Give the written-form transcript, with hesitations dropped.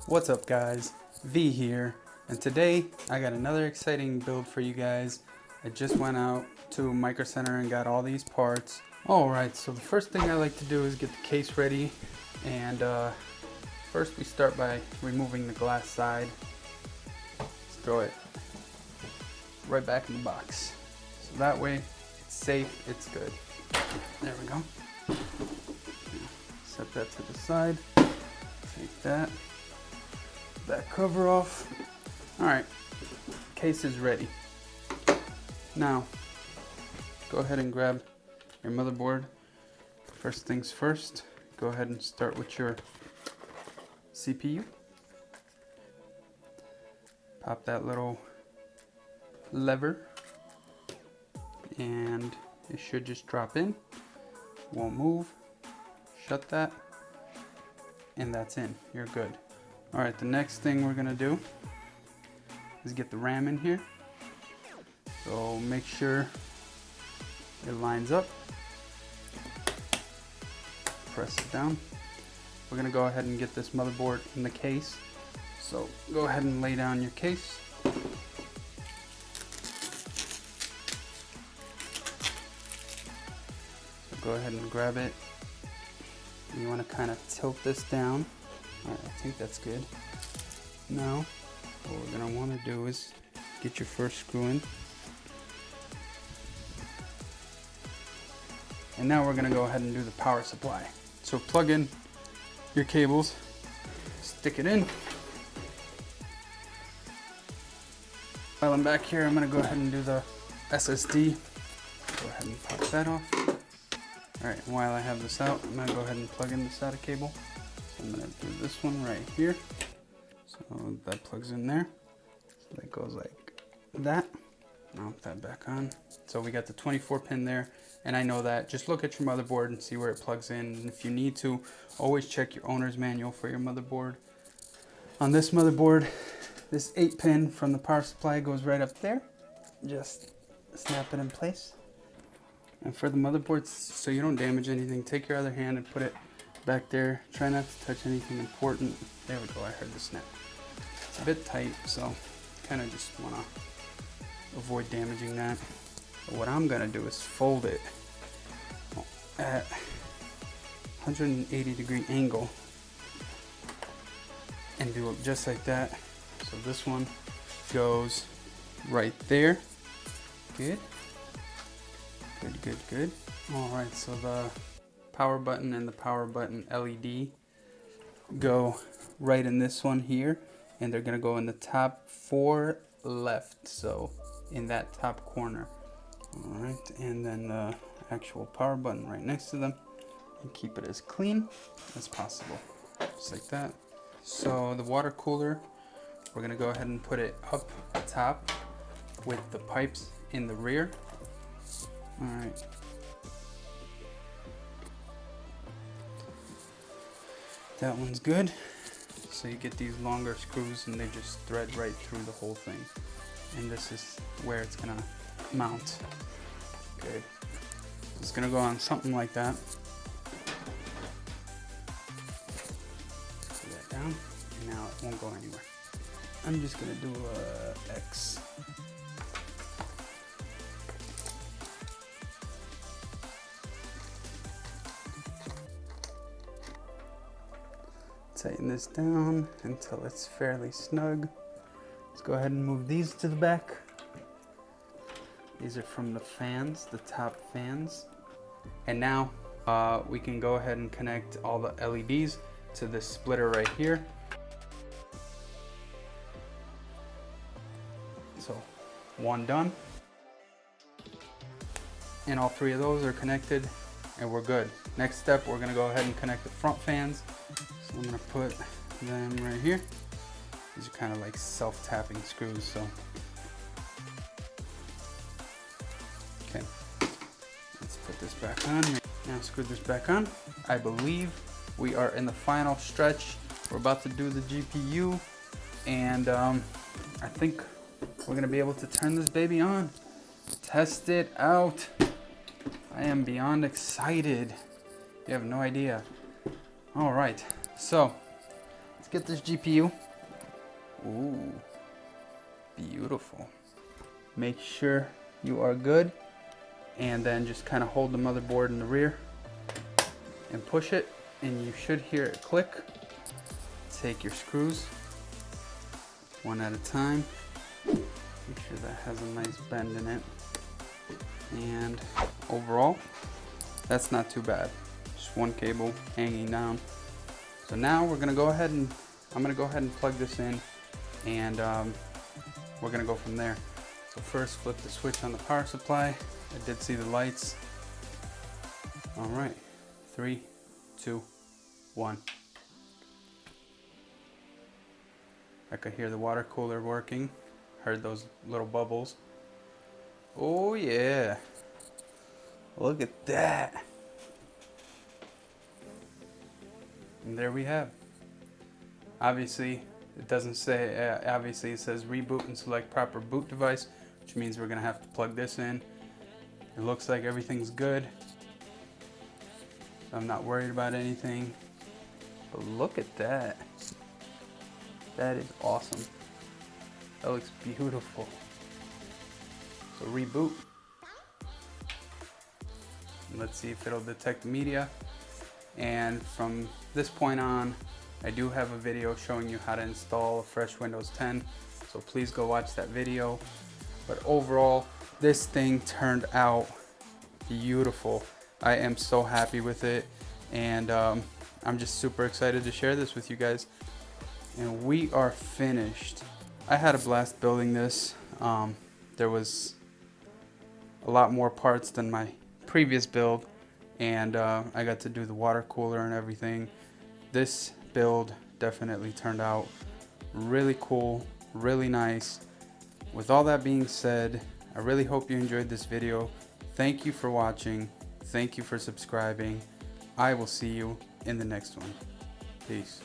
What's up guys, V here, and today I got another exciting build for you guys. I just went out to Micro Center and got all these parts. Alright, so the first thing I like to do is get the case ready, and first we start by removing the glass side. Let's throw it right back in the box. So that way it's safe, it's good. There we go. Set that to the side, take that cover off. Alright, case is ready. Now, go ahead and grab your motherboard. First things first, go ahead and start with your CPU. Pop that little lever and it should just drop in. Won't move. Shut that and that's in. You're good. Alright, the next thing we're gonna do is get the RAM in here. So make sure it lines up. Press it down. We're gonna go ahead and get this motherboard in the case. So go ahead and lay down your case. So go ahead and grab it. You want to kind of tilt this down. Alright, I think that's good. Now, what we're going to want to do is get your first screw in. And now we're going to go ahead and do the power supply. So plug in your cables, stick it in. While I'm back here, I'm going to go ahead and do the SSD. Go ahead and pop that off. Alright, while I have this out, I'm going to go ahead and plug in the SATA cable. So I'm going to do this one right here. So that plugs in there. So that goes like that. Now put that back on. So we got the 24 pin there. And I know that. Just look at your motherboard and see where it plugs in. And if you need to, always check your owner's manual for your motherboard. On this motherboard, this 8 pin from the power supply goes right up there. Just snap it in place. And for the motherboards, so you don't damage anything, take your other hand and put it back there. Try not to touch anything important. There we go, I heard the snap. It's a bit tight, so kind of just want to avoid damaging that. But what I'm going to do is fold it at 180 degree angle and do it just like that. So this one goes right there. Good. Good. Alright, so the power button and the power button LED go right in this one here, and they're gonna go in the top 4 left, so in that top corner. Alright, and then the actual power button right next to them, and keep it as clean as possible, just like that. So the water cooler, we're gonna go ahead and put it up top with the pipes in the rear. Alright. That one's good. So you get these longer screws and they just thread right through the whole thing. And this is where it's gonna mount. Good. It's gonna go on something like that. Put that down, and now it won't go anywhere. I'm just gonna do a X. Tighten this down until it's fairly snug. Let's go ahead and move these to the back. These are from the fans, the top fans. And now we can go ahead and connect all the LEDs to this splitter right here. So one done. And all 3 of those are connected and we're good. Next step, we're gonna go ahead and connect the front fans. So I'm gonna put them right here. These are kind of like self-tapping screws, so. Okay, let's put this back on. Now screw this back on. I believe we are in the final stretch. We're about to do the GPU, and I think we're gonna be able to turn this baby on. Test it out. I am beyond excited. You have no idea. All right, so Let's get this GPU. Ooh, beautiful. Make sure you are good, and then just kind of hold the motherboard in the rear and push it, and you should hear it click. Take your screws one at a time. Make sure that has a nice bend in it. And overall, that's not too bad. Just one cable hanging down. So now we're gonna go ahead and I'm gonna go ahead and plug this in, and we're gonna go from there. So first, flip the switch on the power supply. I did see the lights. All right, 3, 2, 1. I could hear the water cooler working. Heard those little bubbles. Oh yeah, look at that. And there we have. Obviously, it doesn't say, obviously it says reboot and select proper boot device, which means we're gonna have to plug this in. It looks like everything's good. So I'm not worried about anything. But look at that. That is awesome. That looks beautiful. So reboot. Let's see if it'll detect media. And from this point on, I do have a video showing you how to install a fresh Windows 10. So please go watch that video. But overall, this thing turned out beautiful. I am so happy with it. And I'm just super excited to share this with you guys. And we are finished. I had a blast building this. There was a lot more parts than my previous build, and I got to do the water cooler and everything. This build definitely turned out really cool, really nice. With all that being said, I really hope you enjoyed this video. Thank you for watching. Thank you for subscribing. I will see you in the next one. Peace.